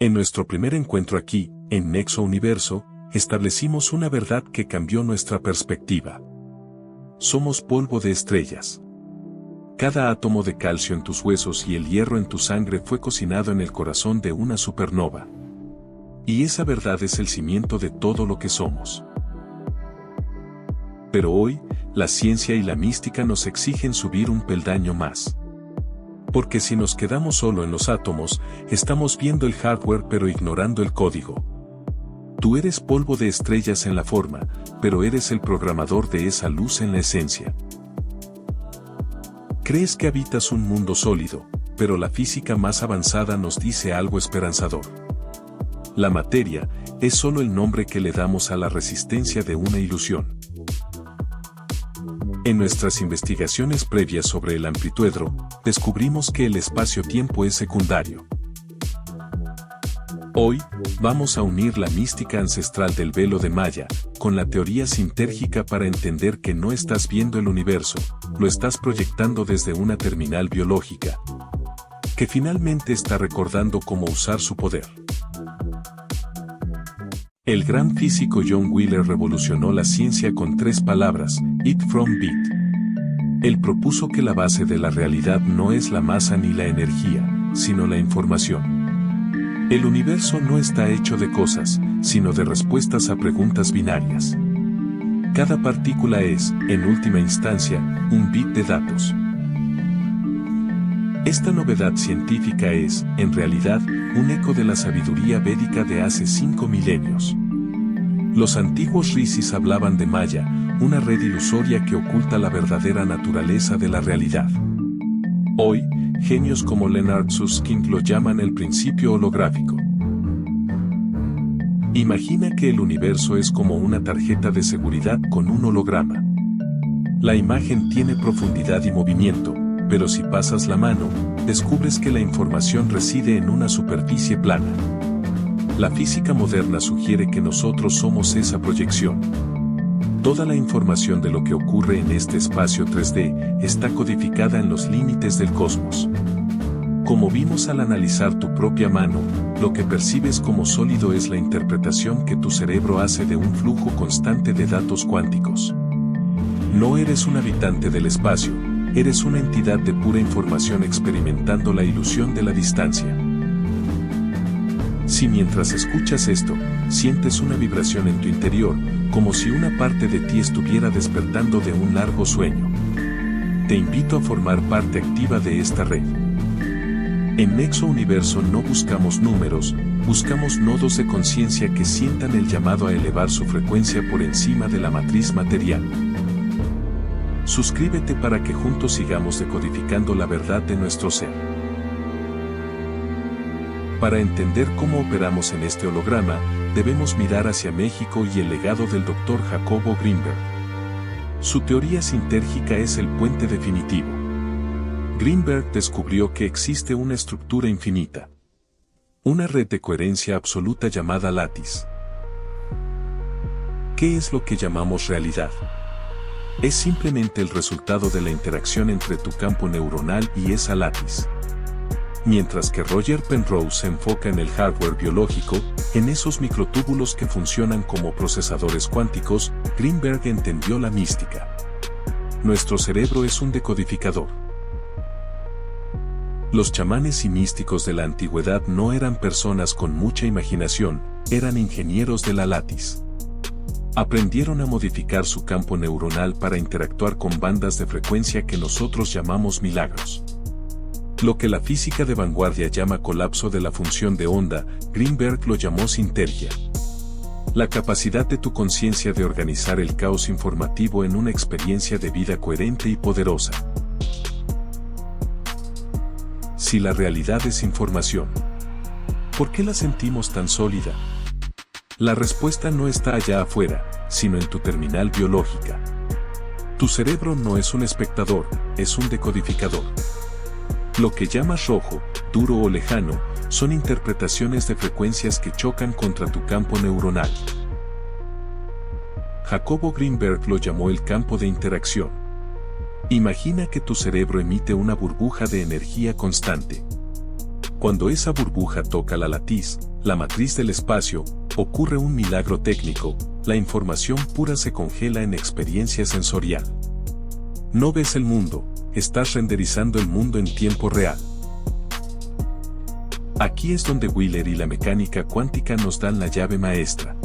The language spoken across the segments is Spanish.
En nuestro primer encuentro aquí, en Nexo Universo, establecimos una verdad que cambió nuestra perspectiva. Somos polvo de estrellas. Cada átomo de calcio en tus huesos y el hierro en tu sangre fue cocinado en el corazón de una supernova. Y esa verdad es el cimiento de todo lo que somos. Pero hoy, la ciencia y la mística nos exigen subir un peldaño más. Porque si nos quedamos solo en los átomos, estamos viendo el hardware pero ignorando el código. Tú eres polvo de estrellas en la forma, pero eres el programador de esa luz en la esencia. Crees que habitas un mundo sólido, pero la física más avanzada nos dice algo esperanzador. La materia es solo el nombre que le damos a la resistencia de una ilusión. En nuestras investigaciones previas sobre el amplituedro, descubrimos que el espacio-tiempo es secundario. Hoy, vamos a unir la mística ancestral del velo de Maya, con la teoría sintérgica para entender que no estás viendo el universo, lo estás proyectando desde una terminal biológica, que finalmente está recordando cómo usar su poder. El gran físico John Wheeler revolucionó la ciencia con 3 palabras, Eat from Beat. Él propuso que la base de la realidad no es la masa ni la energía, sino la información. El universo no está hecho de cosas, sino de respuestas a preguntas binarias. Cada partícula es, en última instancia, un bit de datos. Esta novedad científica es, en realidad, un eco de la sabiduría védica de hace 5 milenios. Los antiguos rishis hablaban de Maya, una red ilusoria que oculta la verdadera naturaleza de la realidad. Hoy, genios como Leonard Susskind lo llaman el principio holográfico. Imagina que el universo es como una tarjeta de seguridad con un holograma. La imagen tiene profundidad y movimiento, pero si pasas la mano, descubres que la información reside en una superficie plana. La física moderna sugiere que nosotros somos esa proyección. Toda la información de lo que ocurre en este espacio 3D está codificada en los límites del cosmos. Como vimos al analizar tu propia mano, lo que percibes como sólido es la interpretación que tu cerebro hace de un flujo constante de datos cuánticos. No eres un habitante del espacio, eres una entidad de pura información experimentando la ilusión de la distancia. Si mientras escuchas esto, sientes una vibración en tu interior, como si una parte de ti estuviera despertando de un largo sueño, te invito a formar parte activa de esta red. En Nexo Universo no buscamos números, buscamos nodos de conciencia que sientan el llamado a elevar su frecuencia por encima de la matriz material. Suscríbete para que juntos sigamos decodificando la verdad de nuestro ser. Para entender cómo operamos en este holograma, debemos mirar hacia México y el legado del Dr. Jacobo Grinberg. Su teoría sintérgica es el puente definitivo. Grinberg descubrió que existe una estructura infinita. Una red de coherencia absoluta llamada látiz. ¿Qué es lo que llamamos realidad? Es simplemente el resultado de la interacción entre tu campo neuronal y esa látiz. Mientras que Roger Penrose se enfoca en el hardware biológico, en esos microtúbulos que funcionan como procesadores cuánticos, Grinberg entendió la mística. Nuestro cerebro es un decodificador. Los chamanes y místicos de la antigüedad no eran personas con mucha imaginación, eran ingenieros de la látiz. Aprendieron a modificar su campo neuronal para interactuar con bandas de frecuencia que nosotros llamamos milagros. Lo que la física de vanguardia llama colapso de la función de onda, Grinberg lo llamó sintergia. La capacidad de tu conciencia de organizar el caos informativo en una experiencia de vida coherente y poderosa. Si la realidad es información, ¿por qué la sentimos tan sólida? La respuesta no está allá afuera, sino en tu terminal biológica. Tu cerebro no es un espectador, es un decodificador. Lo que llamas rojo, duro o lejano, son interpretaciones de frecuencias que chocan contra tu campo neuronal. Jacobo Grinberg lo llamó el campo de interacción. Imagina que tu cerebro emite una burbuja de energía constante. Cuando esa burbuja toca la látiz la matriz del espacio, ocurre un milagro técnico, la información pura se congela en experiencia sensorial. No ves el mundo, estás renderizando el mundo en tiempo real. Aquí es donde Wheeler y la mecánica cuántica nos dan la llave maestra.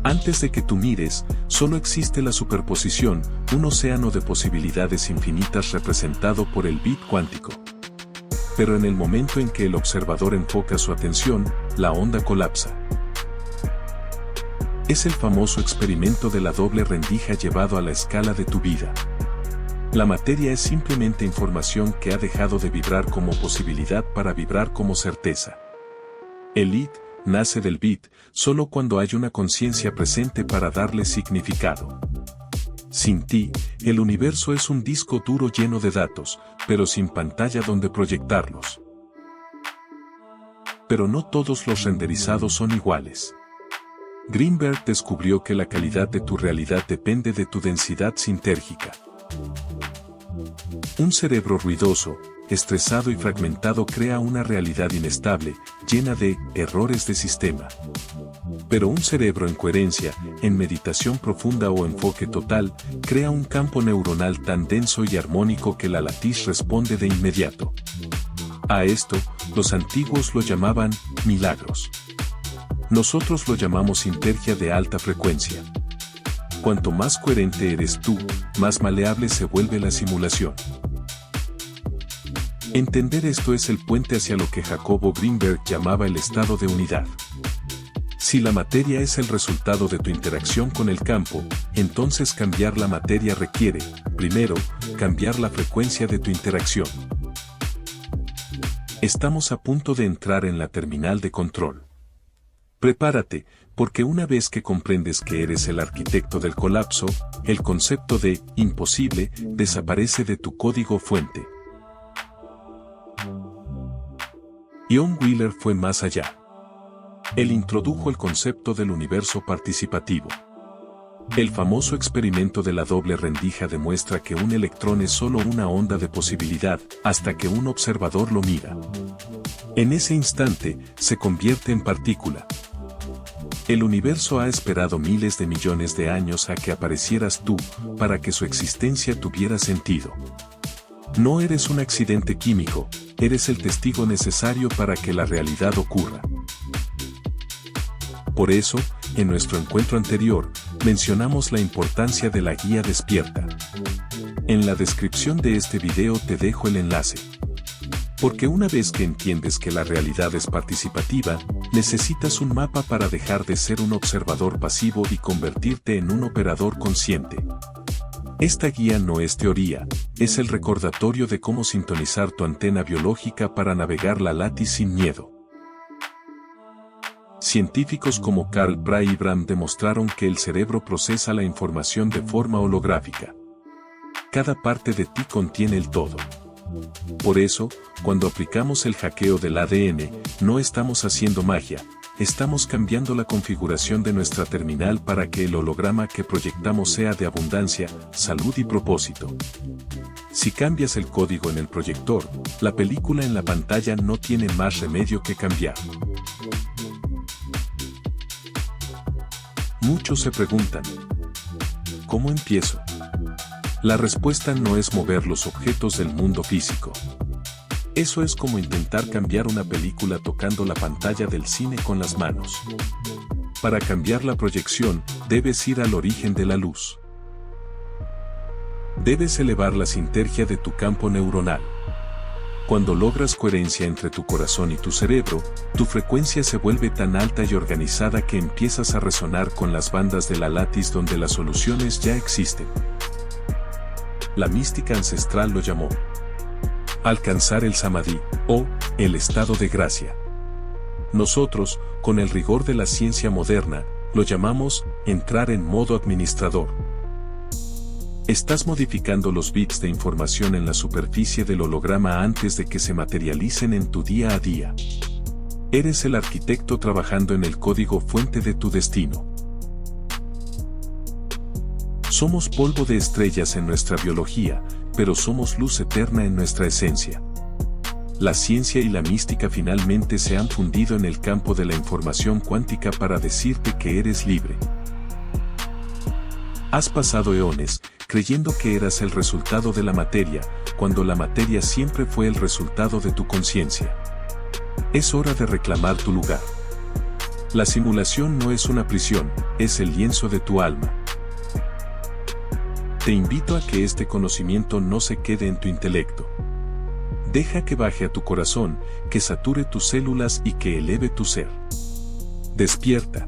Antes de que tú mires, solo existe la superposición, un océano de posibilidades infinitas representado por el bit cuántico. Pero en el momento en que el observador enfoca su atención, la onda colapsa. Es el famoso experimento de la doble rendija llevado a la escala de tu vida. La materia es simplemente información que ha dejado de vibrar como posibilidad para vibrar como certeza. El id nace del bit, solo cuando hay una conciencia presente para darle significado. Sin ti, el universo es un disco duro lleno de datos, pero sin pantalla donde proyectarlos. Pero no todos los renderizados son iguales. Greenberg descubrió que la calidad de tu realidad depende de tu densidad sintérgica. Un cerebro ruidoso, estresado y fragmentado crea una realidad inestable, llena de errores de sistema. Pero un cerebro en coherencia, en meditación profunda o enfoque total, crea un campo neuronal tan denso y armónico que la latiz responde de inmediato. A esto, los antiguos lo llamaban milagros. Nosotros lo llamamos sintergia de alta frecuencia. Cuanto más coherente eres tú, más maleable se vuelve la simulación. Entender esto es el puente hacia lo que Jacobo Greenberg llamaba el estado de unidad. Si la materia es el resultado de tu interacción con el campo, entonces cambiar la materia requiere, primero, cambiar la frecuencia de tu interacción. Estamos a punto de entrar en la terminal de control. Prepárate, porque una vez que comprendes que eres el arquitecto del colapso, el concepto de imposible desaparece de tu código fuente. John Wheeler fue más allá. Él introdujo el concepto del universo participativo. El famoso experimento de la doble rendija demuestra que un electrón es solo una onda de posibilidad, hasta que un observador lo mira. En ese instante, se convierte en partícula. El universo ha esperado miles de millones de años a que aparecieras tú, para que su existencia tuviera sentido. No eres un accidente químico, eres el testigo necesario para que la realidad ocurra. Por eso, en nuestro encuentro anterior, mencionamos la importancia de la guía despierta. En la descripción de este video te dejo el enlace. Porque una vez que entiendes que la realidad es participativa, necesitas un mapa para dejar de ser un observador pasivo y convertirte en un operador consciente. Esta guía no es teoría, es el recordatorio de cómo sintonizar tu antena biológica para navegar la latiz sin miedo. Científicos como Carl Pry y Bram demostraron que el cerebro procesa la información de forma holográfica. Cada parte de ti contiene el todo. Por eso, cuando aplicamos el hackeo del ADN, no estamos haciendo magia, estamos cambiando la configuración de nuestra terminal para que el holograma que proyectamos sea de abundancia, salud y propósito. Si cambias el código en el proyector, la película en la pantalla no tiene más remedio que cambiar. Muchos se preguntan, ¿cómo empiezo? La respuesta no es mover los objetos del mundo físico. Eso es como intentar cambiar una película tocando la pantalla del cine con las manos. Para cambiar la proyección, debes ir al origen de la luz. Debes elevar la sintergia de tu campo neuronal. Cuando logras coherencia entre tu corazón y tu cerebro, tu frecuencia se vuelve tan alta y organizada que empiezas a resonar con las bandas de la latiz donde las soluciones ya existen. La mística ancestral lo llamó alcanzar el samadhi, o el estado de gracia. Nosotros, con el rigor de la ciencia moderna, lo llamamos entrar en modo administrador. Estás modificando los bits de información en la superficie del holograma antes de que se materialicen en tu día a día. Eres el arquitecto trabajando en el código fuente de tu destino. Somos polvo de estrellas en nuestra biología, pero somos luz eterna en nuestra esencia. La ciencia y la mística finalmente se han fundido en el campo de la información cuántica para decirte que eres libre. Has pasado eones creyendo que eras el resultado de la materia, cuando la materia siempre fue el resultado de tu conciencia. Es hora de reclamar tu lugar. La simulación no es una prisión, es el lienzo de tu alma. Te invito a que este conocimiento no se quede en tu intelecto. Deja que baje a tu corazón, que sature tus células y que eleve tu ser. Despierta.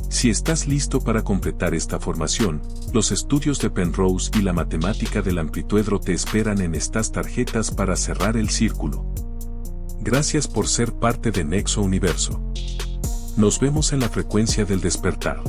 Si estás listo para completar esta formación, los estudios de Penrose y la matemática del amplituedro te esperan en estas tarjetas para cerrar el círculo. Gracias por ser parte de Nexo Universo. Nos vemos en la frecuencia del despertar.